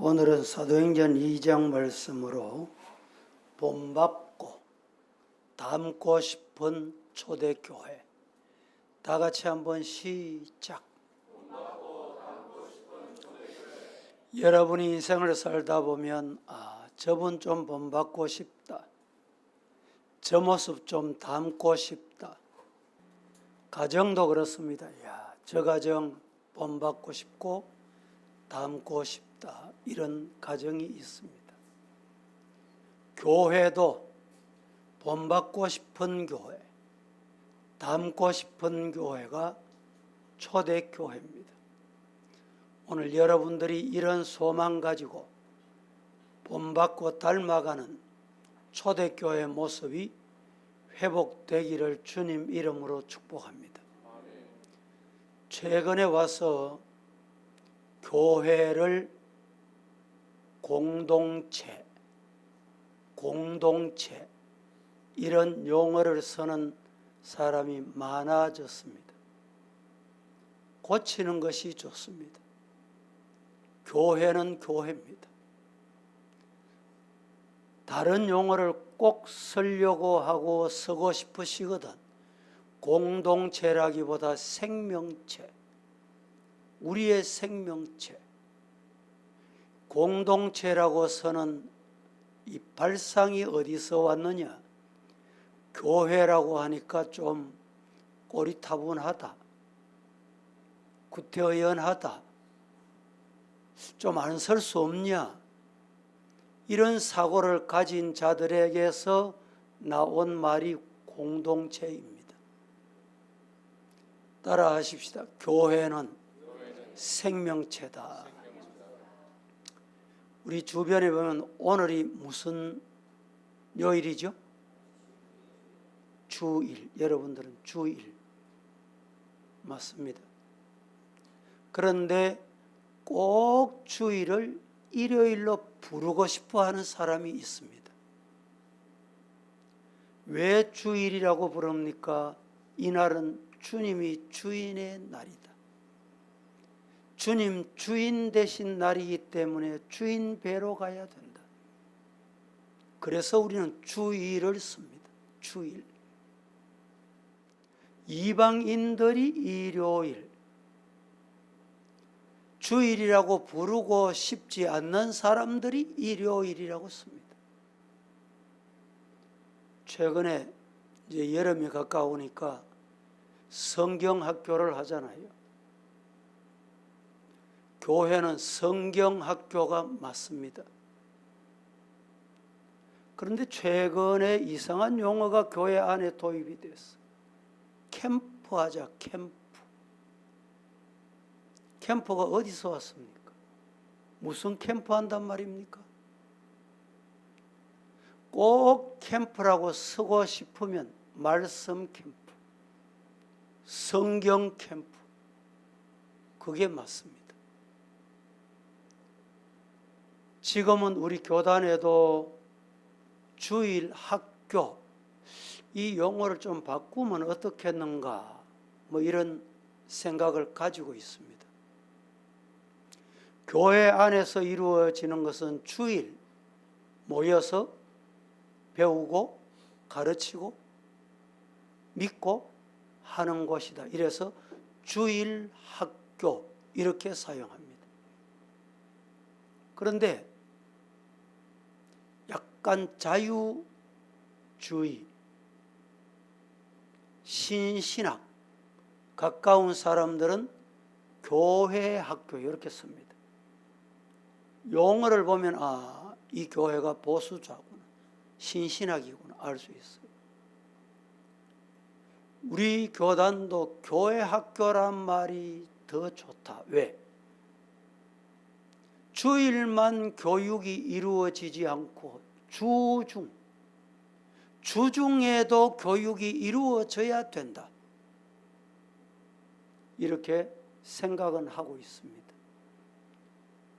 오늘은 사도행전 2장 말씀으로 본받고 닮고 싶은 초대교회, 다 같이 한번 시작. 여러분이 인생을 살다 보면 저분 좀 본받고 싶다, 저 모습 좀 닮고 싶다. 가정도 그렇습니다. 저 가정 본받고 싶고 닮고 싶다, 이런 가정이 있습니다. 교회도 본받고 싶은 교회, 닮고 싶은 교회가 초대교회입니다. 오늘 여러분들이 이런 소망 가지고 본받고 닮아가는 초대교회 모습이 회복되기를 주님 이름으로 축복합니다. 최근에 와서 교회를 공동체 이런 용어를 쓰는 사람이 많아졌습니다. 고치는 것이 좋습니다. 교회는 교회입니다. 다른 용어를 꼭 쓰려고 하고 쓰고 싶으시거든 공동체라기보다 생명체, 우리의 생명체, 공동체라고 쓰는 이 발상이 어디서 왔느냐? 교회라고 하니까 좀 꼬리타분하다, 구태의연하다, 좀 안 설 수 없냐? 이런 사고를 가진 자들에게서 나온 말이 공동체입니다. 따라 하십시다. 교회는 생명체다. 우리 주변에 보면 오늘이 무슨 요일이죠? 주일. 여러분들은 주일 맞습니다. 그런데 꼭 주일을 일요일로 부르고 싶어 하는 사람이 있습니다. 왜 주일이라고 부릅니까? 이날은 주님이 주인의 날이다. 주님 주인 되신 날이기 때문에 주인 뵈러 가야 된다. 그래서 우리는 주일을 씁니다. 주일. 이방인들이 일요일, 주일이라고 부르고 싶지 않는 사람들이 일요일이라고 씁니다. 최근에 이제 여름이 가까우니까 성경학교를 하잖아요. 교회는 성경학교가 맞습니다. 그런데 최근에 이상한 용어가 교회 안에 도입이 됐어. 캠프하자, 캠프. 캠프가 어디서 왔습니까? 무슨 캠프 한단 말입니까? 꼭 캠프라고 쓰고 싶으면 말씀 캠프, 성경 캠프, 그게 맞습니다. 지금은 우리 교단에도 주일 학교, 이 용어를 좀 바꾸면 어떻겠는가, 이런 생각을 가지고 있습니다. 교회 안에서 이루어지는 것은 주일 모여서 배우고 가르치고 믿고 하는 곳이다. 이래서 주일 학교 이렇게 사용합니다. 그런데 약간 자유주의, 신신학 가까운 사람들은 교회 학교 이렇게 씁니다. 용어를 보면 이 교회가 보수자구나, 신신학이구나 알 수 있어요. 우리 교단도 교회 학교란 말이 더 좋다. 왜? 주일만 교육이 이루어지지 않고 주중에도 교육이 이루어져야 된다, 이렇게 생각은 하고 있습니다.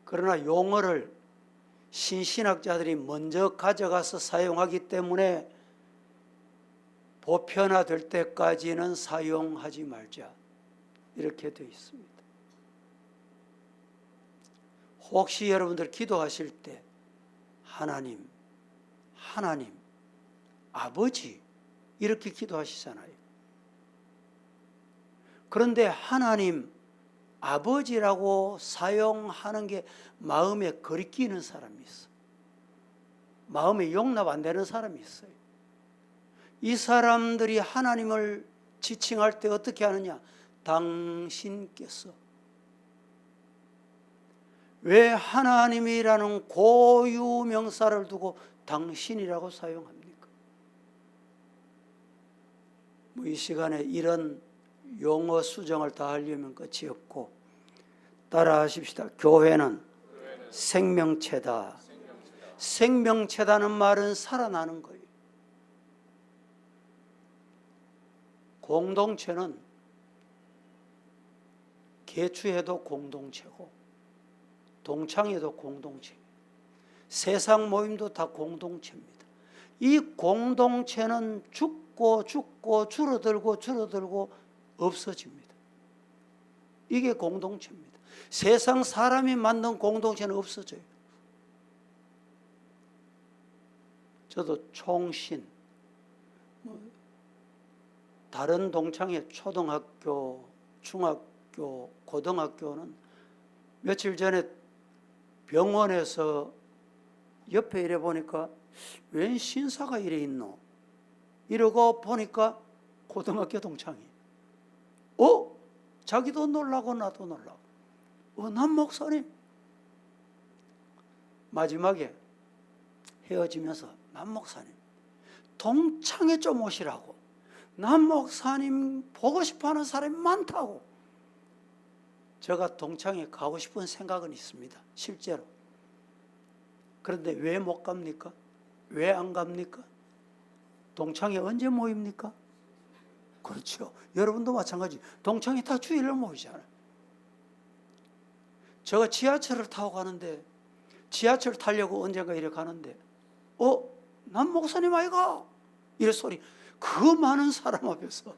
그러나 용어를 신신학자들이 먼저 가져가서 사용하기 때문에 보편화될 때까지는 사용하지 말자, 이렇게 되어 있습니다. 혹시 여러분들 기도하실 때 하나님, 하나님, 아버지 이렇게 기도하시잖아요. 그런데 하나님, 아버지라고 사용하는 게 마음에 거리끼는 사람이 있어. 마음에 용납 안 되는 사람이 있어요. 이 사람들이 하나님을 지칭할 때 어떻게 하느냐? 당신께서. 왜 하나님이라는 고유 명사를 두고 당신이라고 사용합니까? 이 시간에 이런 용어 수정을 다 하려면 끝이 없고, 따라 하십시다. 교회는 생명체다. 생명체다는 말은 살아나는 거예요. 공동체는 개추해도 공동체고 동창회도 공동체, 세상 모임도 다 공동체입니다. 이 공동체는 죽고 줄어들고 없어집니다. 이게 공동체입니다. 세상 사람이 만든 공동체는 없어져요. 저도 총신, 다른 동창회 초등학교, 중학교, 고등학교는 며칠 전에 병원에서 옆에 이래 보니까 웬 신사가 이래 있노? 이러고 보니까 고등학교 동창회. 자기도 놀라고 나도 놀라고. 남 목사님. 마지막에 헤어지면서 남 목사님 동창회 좀 오시라고. 남 목사님 보고 싶어하는 사람이 많다고. 제가 동창회 가고 싶은 생각은 있습니다. 실제로. 그런데 왜 못 갑니까? 왜 안 갑니까? 동창회 언제 모입니까? 그렇죠. 여러분도 마찬가지. 동창회 다 주일날 모이잖아요. 제가 지하철을 타고 가는데, 지하철 타려고 언젠가 이래 가는데 남 목사님 아이가? 이래 소리. 그 많은 사람 앞에서.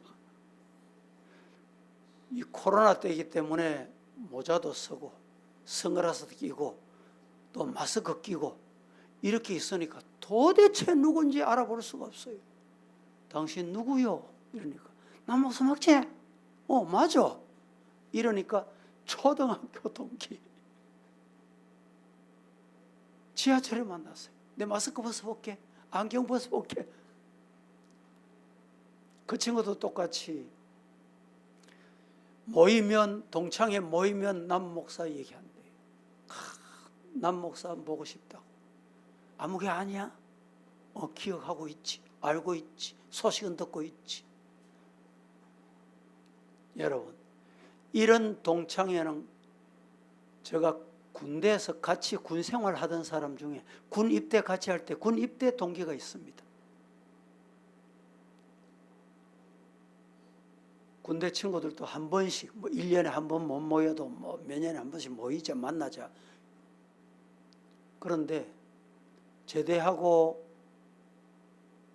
이 코로나 때이기 때문에 모자도 쓰고 선글라스도 끼고 또 마스크 끼고 이렇게 있으니까 도대체 누군지 알아볼 수가 없어요. 당신 누구요? 이러니까 남 목사님 맞지? 맞아. 이러니까 초등학교 동기 지하철에 만났어요. 내 마스크 벗어볼게. 안경 벗어볼게. 그 친구도 똑같이 모이면, 동창회 모이면 남 목사 얘기한대요. 남 목사 보고 싶다고. 아무 게 아니야? 기억하고 있지. 알고 있지. 소식은 듣고 있지. 여러분, 이런 동창회는 제가 군대에서 같이 군 생활하던 사람 중에 군 입대 같이 할 때 군 입대 동기가 있습니다. 군대 친구들도 한 번씩 1년에 한 번 못 모여도 몇 년에 한 번씩 모이자 만나자. 그런데 제대하고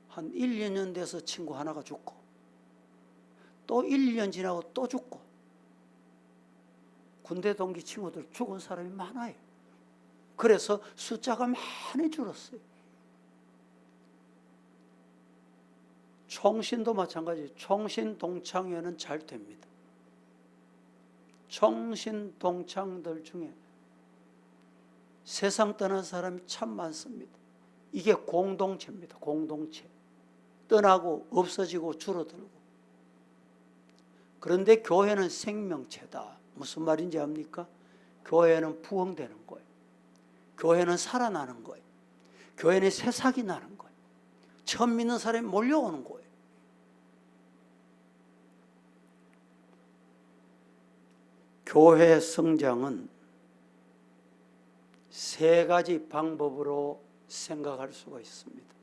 한 1, 2년 돼서 친구 하나가 죽고 또 1, 2년 지나고 또 죽고 군대 동기 친구들 죽은 사람이 많아요. 그래서 숫자가 많이 줄었어요. 총신도 마찬가지. 총신 동창회는 잘 됩니다. 총신 동창들 중에 세상 떠난 사람이 참 많습니다. 이게 공동체입니다. 공동체. 떠나고 없어지고 줄어들고. 그런데 교회는 생명체다. 무슨 말인지 압니까? 교회는 부흥되는 거예요. 교회는 살아나는 거예요. 교회는 새싹이 나는 거예요. 처음 믿는 사람이 몰려오는 거예요. 교회 성장은 세 가지 방법으로 생각할 수가 있습니다.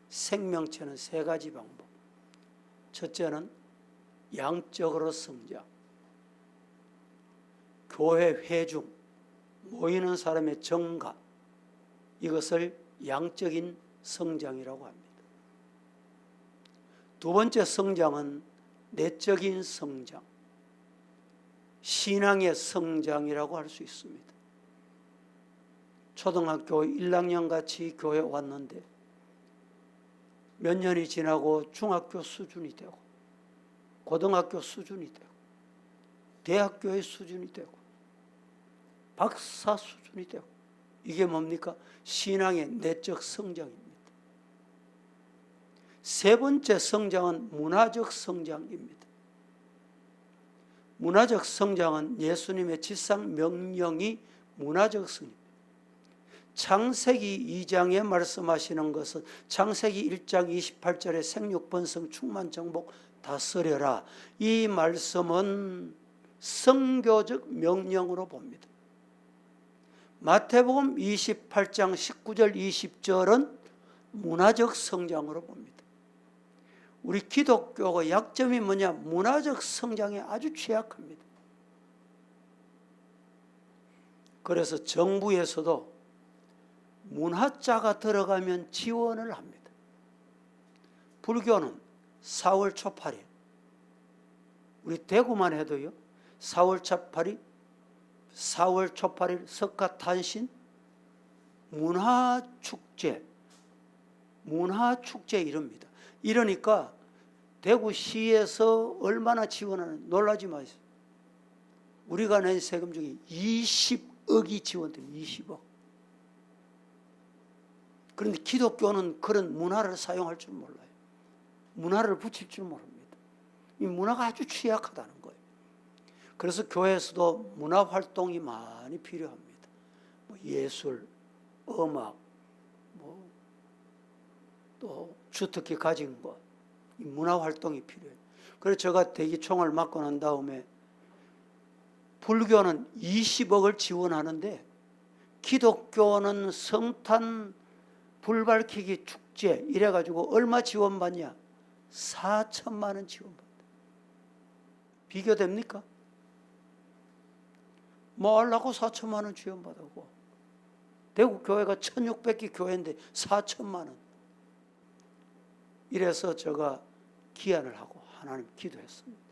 생명체는 세 가지 방법. 첫째는 양적으로 성장. 교회 회중, 모이는 사람의 증가, 이것을 양적인 성장이라고 합니다. 두 번째 성장은 내적인 성장, 신앙의 성장이라고 할 수 있습니다. 초등학교 1학년 같이 교회 왔는데 몇 년이 지나고 중학교 수준이 되고 고등학교 수준이 되고 대학교의 수준이 되고 박사 수준이 되고 이게 뭡니까? 신앙의 내적 성장입니다. 세 번째 성장은 문화적 성장입니다. 문화적 성장은 예수님의 지상 명령이 문화적 성장입니다. 창세기 2장에 말씀하시는 것은 창세기 1장 28절에 생육번성 충만정복 다스려라. 이 말씀은 성교적 명령으로 봅니다. 마태복음 28장 19절 20절은 문화적 성장으로 봅니다. 우리 기독교가 약점이 뭐냐? 문화적 성장에 아주 취약합니다. 그래서 정부에서도 문화자가 들어가면 지원을 합니다. 불교는 4월 초 8일, 우리 대구만 해도요, 4월 초 8일 석가탄신 문화축제 이럽니다. 이러니까 대구시에서 얼마나 지원하는, 놀라지 마세요. 우리가 낸 세금 중에 20억이 지원됩니다. 20억. 그런데 기독교는 그런 문화를 사용할 줄 몰라요. 문화를 붙일 줄 모릅니다. 이 문화가 아주 취약하다는 거예요. 그래서 교회에서도 문화활동이 많이 필요합니다. 예술, 음악, 또 주특기 가진 것, 이 문화활동이 필요해요. 그래서 제가 대기총을 맡고 난 다음에 불교는 20억을 지원하는데 기독교는 성탄 불 밝히기 축제 이래가지고 얼마 지원받냐? 4천만 원 지원받다. 비교됩니까? 뭐 하려고 4천만 원 지원받았고, 대구 교회가 1600개 교회인데 4천만 원. 이래서 제가 기한을 하고 하나님 기도했습니다.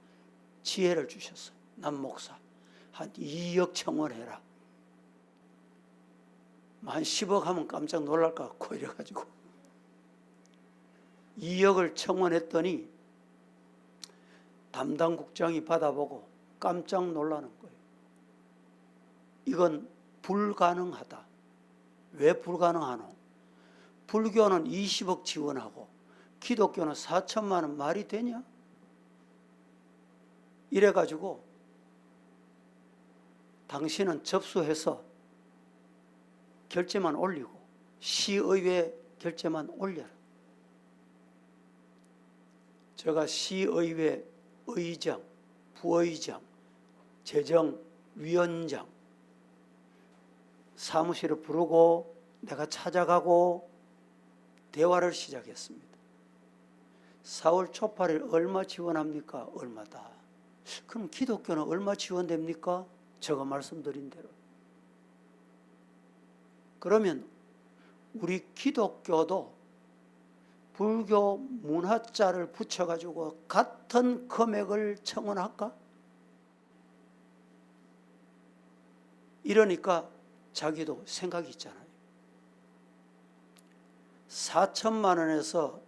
지혜를 주셨어요. 남 목사 한 2억 청원해라. 한 10억 하면 깜짝 놀랄 것 같고 이래가지고 2억을 청원했더니 담당 국장이 받아보고 깜짝 놀라는 거예요. 이건 불가능하다. 왜 불가능하노? 불교는 20억 지원하고 기독교는 4천만 원 말이 되냐? 이래가지고 당신은 접수해서 결제만 올리고 시의회 결제만 올려라. 제가 시의회 의장, 부의장, 재정위원장 사무실을 부르고 내가 찾아가고 대화를 시작했습니다. 4월 초 8일 얼마 지원합니까? 얼마다. 그럼 기독교는 얼마 지원됩니까? 제가 말씀드린 대로. 그러면 우리 기독교도 불교 문화자를 붙여가지고 같은 금액을 청원할까? 이러니까 자기도 생각이 있잖아요. 4천만 원에서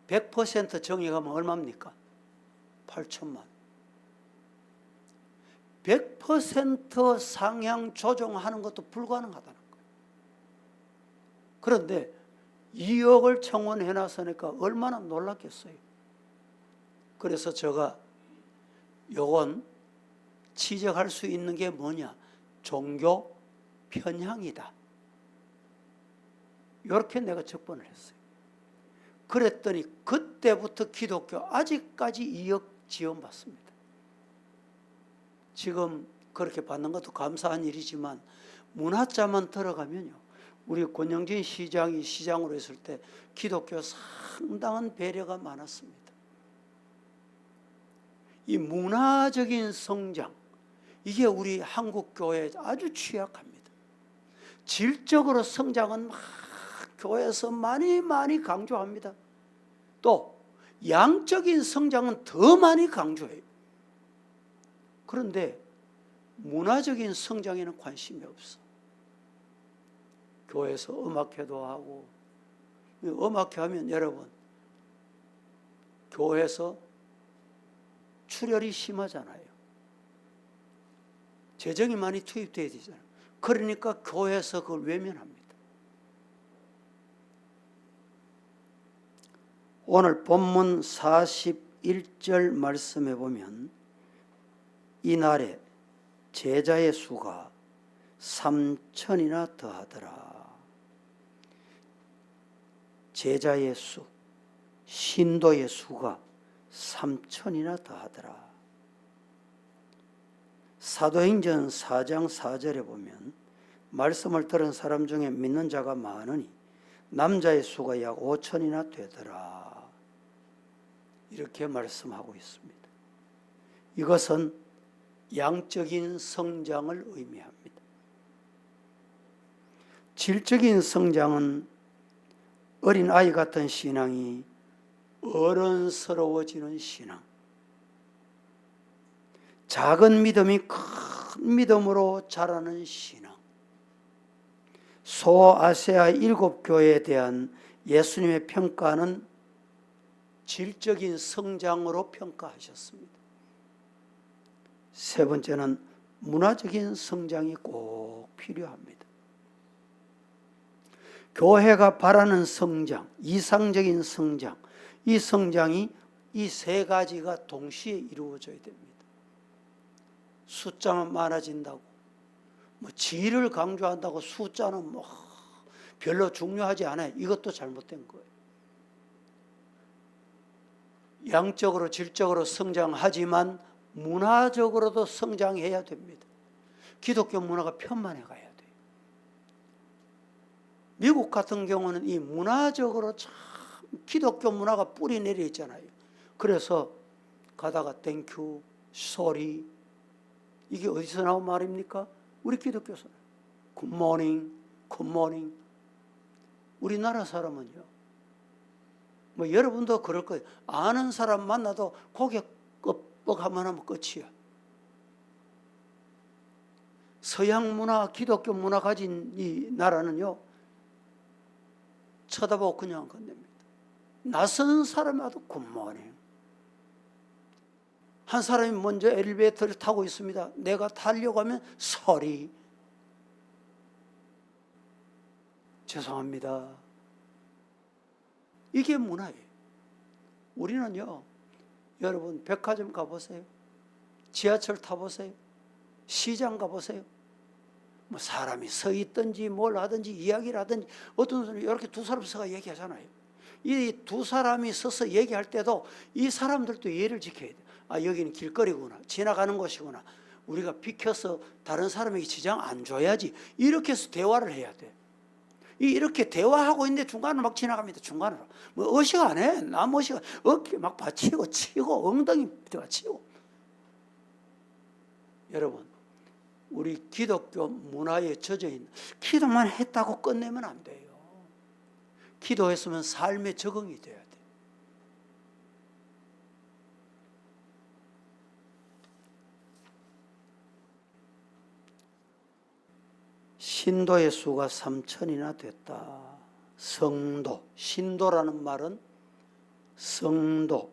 100% 정액하면 얼마입니까? 8천만 원. 100% 상향 조정하는 것도 불가능하다는 거예요. 그런데 2억을 청원해 놨으니까 얼마나 놀랐겠어요. 그래서 제가 요건 지적할 수 있는 게 뭐냐? 종교 편향이다. 이렇게 내가 접근을 했어요. 그랬더니 그때부터 기독교 아직까지 2억 지원받습니다. 지금 그렇게 받는 것도 감사한 일이지만 문화자만 들어가면요, 우리 권영진 시장이 시장으로 했을 때 기독교 상당한 배려가 많았습니다. 이 문화적인 성장, 이게 우리 한국 교회에 아주 취약합니다. 질적으로 성장은 막 교회에서 많이 강조합니다. 또 양적인 성장은 더 많이 강조해요. 그런데 문화적인 성장에는 관심이 없어. 교회에서 음악회도 하고, 음악회 하면 여러분 교회에서 출혈이 심하잖아요. 재정이 많이 투입돼야 되잖아요. 그러니까 교회에서 그걸 외면합니다. 오늘 본문 41절 말씀해 보면 이날에 제자의 수가 3천이나 더하더라. 제자의 수, 신도의 수가 3천이나 더하더라. 사도행전 4장 4절에 보면 말씀을 들은 사람 중에 믿는 자가 많으니 남자의 수가 약 5천이나 되더라. 이렇게 말씀하고 있습니다. 이것은 양적인 성장을 의미합니다. 질적인 성장은 어린아이 같은 신앙이 어른스러워지는 신앙, 작은 믿음이 큰 믿음으로 자라는 신앙, 소아시아 7교회에 대한 예수님의 평가는 질적인 성장으로 평가하셨습니다. 세 번째는 문화적인 성장이 꼭 필요합니다. 교회가 바라는 성장, 이상적인 성장, 이 성장이 이 세 가지가 동시에 이루어져야 됩니다. 숫자만 많아진다고, 질을 강조한다고 숫자는 별로 중요하지 않아요. 이것도 잘못된 거예요. 양적으로 질적으로 성장하지만 문화적으로도 성장해야 됩니다. 기독교 문화가 편만해 가야 돼요. 미국 같은 경우는 이 문화적으로 참 기독교 문화가 뿌리 내려 있잖아요. 그래서 가다가 땡큐, 소리, 이게 어디서 나온 말입니까? 우리 기독교에서. 굿모닝, 굿모닝. 우리나라 사람은요, 여러분도 그럴 거예요. 아는 사람 만나도 고개 끄뻑하면 하면 끝이야. 서양 문화, 기독교 문화 가진 이 나라는요, 쳐다보고 그냥 건넵니다. 낯선 사람마도 굿모닝. 한 사람이 먼저 엘리베이터를 타고 있습니다. 내가 타려고 하면 소리. 죄송합니다. 이게 문화예요. 우리는요, 여러분 백화점 가보세요. 지하철 타보세요. 시장 가보세요. 사람이 서 있든지 뭘 하든지 이야기를 하든지 어떤 사람이 이렇게 두 사람 서가 얘기하잖아요. 이 두 사람이 서서 얘기할 때도 이 사람들도 예를 지켜야 돼요. 아, 여기는 길거리구나. 지나가는 곳이구나. 우리가 비켜서 다른 사람에게 지장 안 줘야지. 이렇게 해서 대화를 해야 돼. 이렇게 대화하고 있는데 중간으로 막 지나갑니다. 중간으로. 의식 안 해. 남 의식, 어깨 막 받치고 치고 엉덩이 받치고. 여러분, 우리 기독교 문화에 젖어 있는, 기도만 했다고 끝내면 안 돼요. 기도했으면 삶에 적응이 돼야 돼. 신도의 수가 3천이나 됐다. 성도, 신도라는 말은 성도,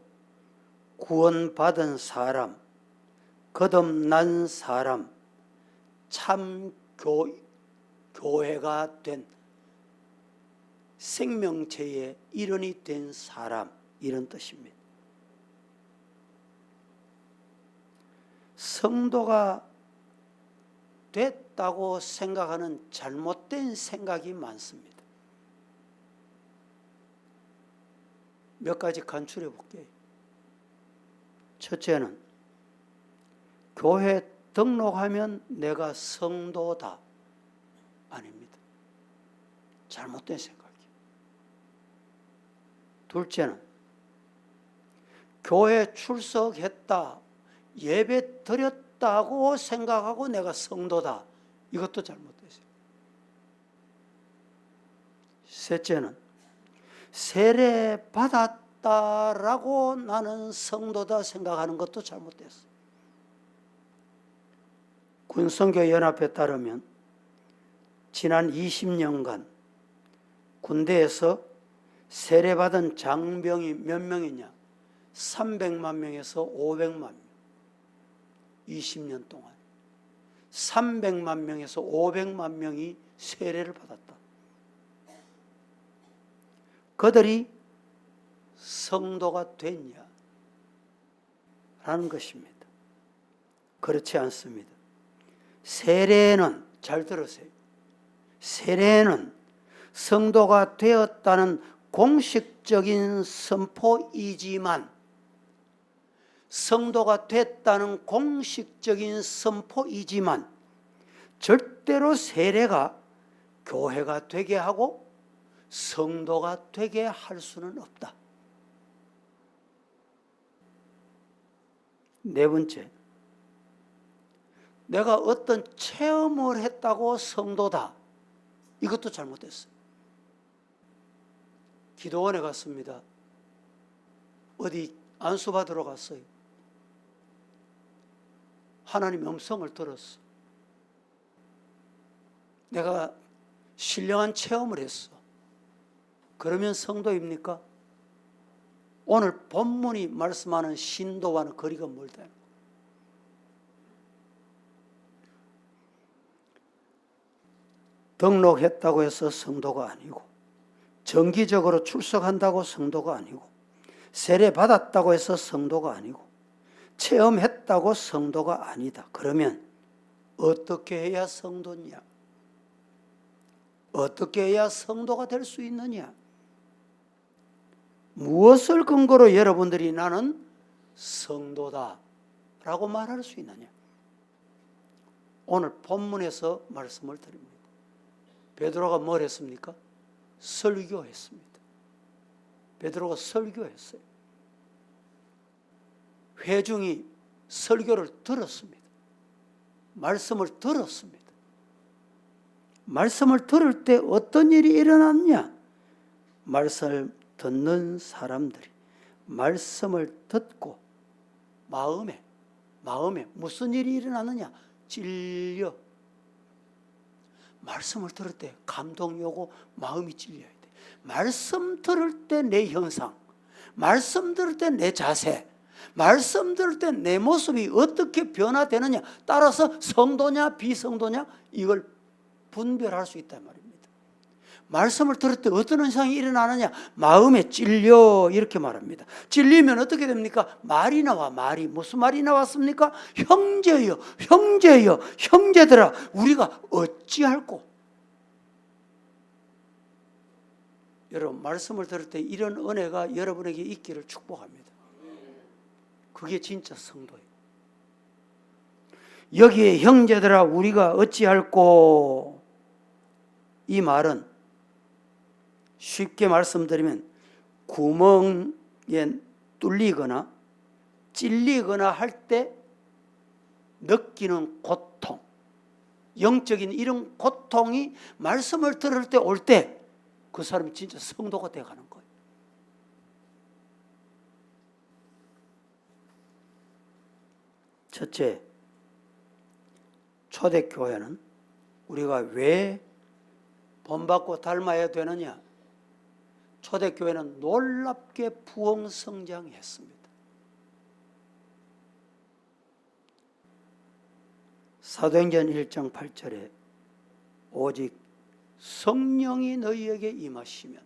구원받은 사람, 거듭난 사람, 참 교회가 된 생명체의 일원이 된 사람, 이런 뜻입니다. 성도가 됐다고 생각하는 잘못된 생각이 많습니다. 몇 가지 간추려 볼게요. 첫째는 교회 등록하면 내가 성도다. 아닙니다. 잘못된 생각이에요. 둘째는 교회 출석했다, 예배 드렸다고 생각하고 내가 성도다. 이것도 잘못됐어요. 셋째는 세례 받았다라고 나는 성도다 생각하는 것도 잘못됐어요. 군성교연합에 따르면 지난 20년간 군대에서 세례받은 장병이 몇 명이냐? 300만 명에서 500만 명. 20년 동안 300만 명에서 500만 명이 세례를 받았다. 그들이 성도가 됐냐? 라는 것입니다. 그렇지 않습니다. 세례는, 잘 들으세요. 세례는 성도가 되었다는 공식적인 선포이지만, 성도가 됐다는 공식적인 선포이지만 절대로 세례가 교회가 되게 하고 성도가 되게 할 수는 없다. 네 번째, 내가 어떤 체험을 했다고 성도다. 이것도 잘못됐어요. 기도원에 갔습니다. 어디 안수받으러 갔어요. 하나님의 음성을 들었어. 내가 신령한 체험을 했어. 그러면 성도입니까? 오늘 본문이 말씀하는 신도와는 거리가 멀다. 등록했다고 해서 성도가 아니고, 정기적으로 출석한다고 성도가 아니고, 세례 받았다고 해서 성도가 아니고, 체험했다고 성도가 아니다. 그러면 어떻게 해야 성도냐? 어떻게 해야 성도가 될 수 있느냐? 무엇을 근거로 여러분들이 나는 성도다 라고 말할 수 있느냐? 오늘 본문에서 말씀을 드립니다. 베드로가 뭘 했습니까? 설교했습니다. 베드로가 설교했어요. 회중이 설교를 들었습니다. 말씀을 들었습니다. 말씀을 들을 때 어떤 일이 일어났냐? 말씀을 듣는 사람들이 말씀을 듣고 마음에 무슨 일이 일어나느냐? 찔려. 말씀을 들을 때 감동이 오고 마음이 찔려야 돼. 말씀 들을 때 내 형상, 말씀 들을 때 내 자세, 말씀 들을 때 내 모습이 어떻게 변화되느냐 따라서 성도냐 비성도냐 이걸 분별할 수 있단 말입니다. 말씀을 들을 때 어떤 현상이 일어나느냐? 마음에 찔려, 이렇게 말합니다. 찔리면 어떻게 됩니까? 말이 나와. 말이 무슨 말이 나왔습니까? 형제여, 형제여, 형제들아, 우리가 어찌할꼬? 여러분, 말씀을 들을 때 이런 은혜가 여러분에게 있기를 축복합니다. 그게 진짜 성도예요. 여기에 형제들아 우리가 어찌할꼬? 이 말은 쉽게 말씀드리면 구멍에 뚫리거나 찔리거나 할 때 느끼는 고통, 영적인 이런 고통이 말씀을 들을 때 올 때 그 사람이 진짜 성도가 되어가는 거예요. 첫째, 초대교회는 우리가 왜 본받고 닮아야 되느냐? 초대교회는 놀랍게 부흥성장했습니다. 사도행전 1장 8절에 오직 성령이 너희에게 임하시면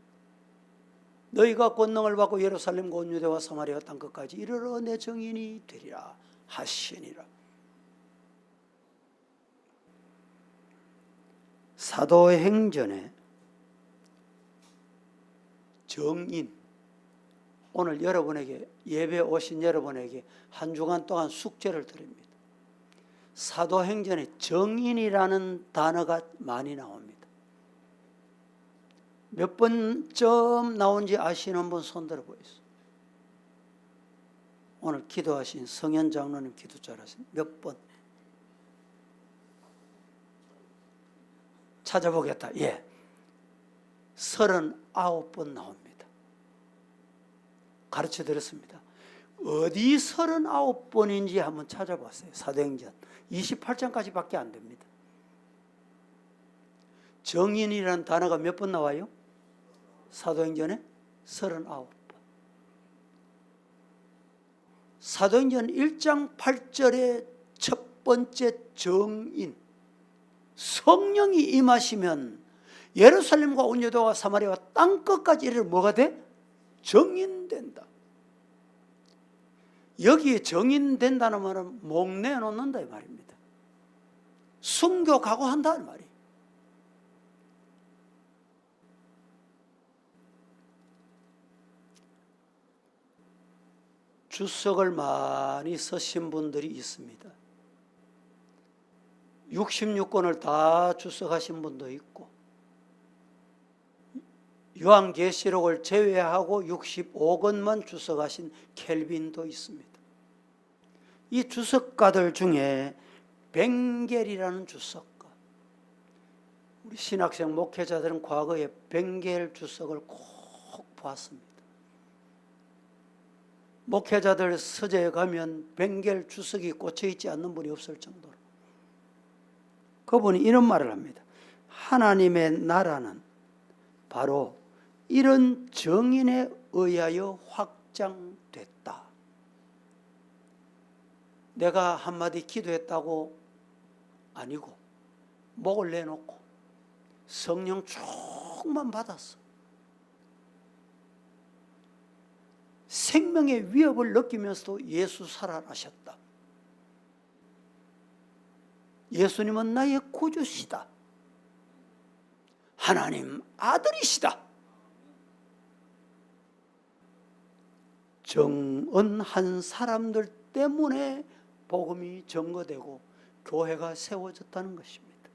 너희가 권능을 받고 예루살렘 온 유대와 사마리아 땅 끝까지 이르러 내 증인이 되리라 하시니라. 사도행전에 정인, 오늘 여러분에게 예배 오신 여러분에게 한 주간 동안 숙제를 드립니다. 사도행전에 정인이라는 단어가 많이 나옵니다. 몇 번쯤 나온지 아시는 분 손들어 보이세요. 오늘 기도하신 성현 장로님 기도 잘하신 몇 번? 찾아보겠다. 예, 39번 나옵니다. 가르쳐 드렸습니다. 어디 39번인지 한번 찾아보세요. 사도행전 28장까지밖에 안 됩니다. 정인이라는 단어가 몇 번 나와요? 사도행전에 39번. 사도행전 1장 8절에 첫 번째 정인, 성령이 임하시면 예루살렘과 온 유다와 사마리아와 땅끝까지 이르러 뭐가 돼? 정인된다. 여기에 정인된다는 말은 목내어 놓는다 이 말입니다. 순교 각오한다는 말이에요. 주석을 많이 쓰신 분들이 있습니다. 66권을 다 주석하신 분도 있고, 요한계시록을 제외하고 65권만 주석하신 켈빈도 있습니다. 이 주석가들 중에 벵겔이라는 주석가, 우리 신학생 목회자들은 과거에 벵겔 주석을 꼭 봤습니다. 목회자들 서재에 가면 벵겔 주석이 꽂혀있지 않는 분이 없을 정도로, 그분이 이런 말을 합니다. 하나님의 나라는 바로 이런 정인에 의하여 확장됐다. 내가 한마디 기도했다고 아니고 목을 내놓고 성령 충만 받았어. 생명의 위협을 느끼면서도 예수 살아나셨다. 예수님은 나의 구주시다. 하나님 아들이시다. 정언한 사람들 때문에 복음이 증거되고 교회가 세워졌다는 것입니다.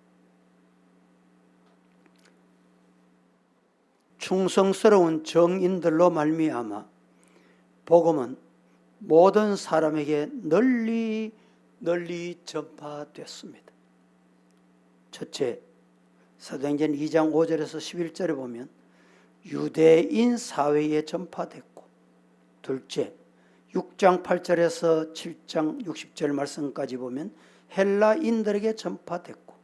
충성스러운 정인들로 말미암아 복음은 모든 사람에게 널리 전파됐습니다. 첫째, 사도행전 2장 5절에서 11절에 보면 유대인 사회에 전파됐고, 둘째, 6장 8절에서 7장 60절 말씀까지 보면 헬라인들에게 전파됐고,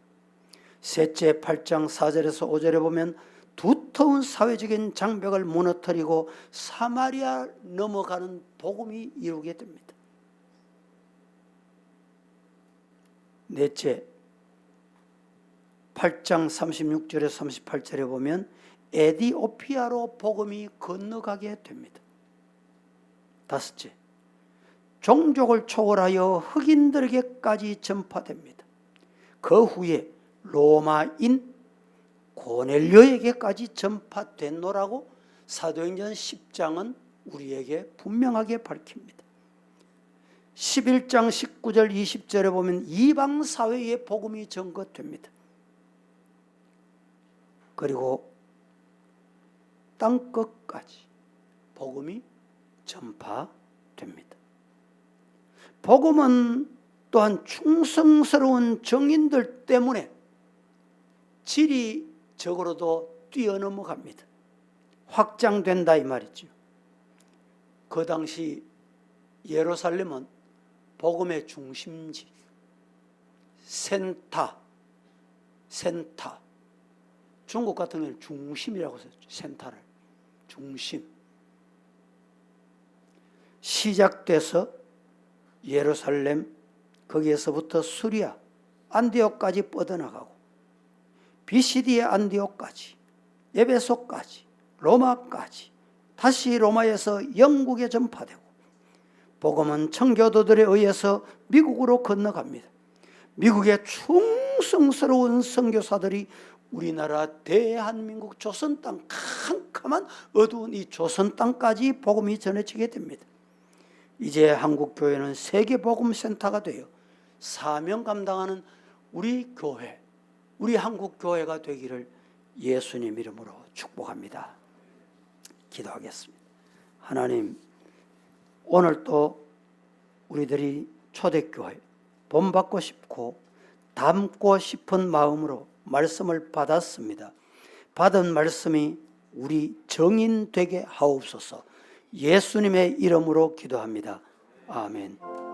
셋째, 8장 4절에서 5절에 보면 두터운 사회적인 장벽을 무너뜨리고 사마리아 넘어가는 복음이 이루게 됩니다. 넷째, 8장 36절에서 38절에 보면 에디오피아로 복음이 건너가게 됩니다. 다섯째, 종족을 초월하여 흑인들에게까지 전파됩니다. 그 후에 로마인 고넬료에게까지 전파됐노라고 사도행전 10장은 우리에게 분명하게 밝힙니다. 11장 19절 20절에 보면 이방 사회에 복음이 전거됩니다. 그리고 땅끝까지 복음이 전파됩니다. 복음은 또한 충성스러운 정인들 때문에 지리적으로도 뛰어넘어갑니다. 확장된다 이 말이죠. 그 당시 예루살렘은 복음의 중심지, 센터, 중국 같은 경우는 중심이라고 썼죠. 센터를 중심. 시작돼서 예루살렘, 거기에서부터 수리아, 안디옥까지 뻗어나가고 BCD의 안디옥까지, 에베소까지, 로마까지, 다시 로마에서 영국에 전파되고, 복음은 청교도들에 의해서 미국으로 건너갑니다. 미국의 충성스러운 선교사들이 우리나라 대한민국 조선 땅, 캄캄한 어두운 이 조선 땅까지 복음이 전해지게 됩니다. 이제 한국교회는 세계복음센터가 되어 사명 감당하는 우리 교회, 우리 한국교회가 되기를 예수님 이름으로 축복합니다. 기도하겠습니다. 하나님, 오늘 또 우리들이 초대교회 본받고 싶고 담고 싶은 마음으로 말씀을 받았습니다. 받은 말씀이 우리 정인 되게 하옵소서. 예수님의 이름으로 기도합니다. 아멘.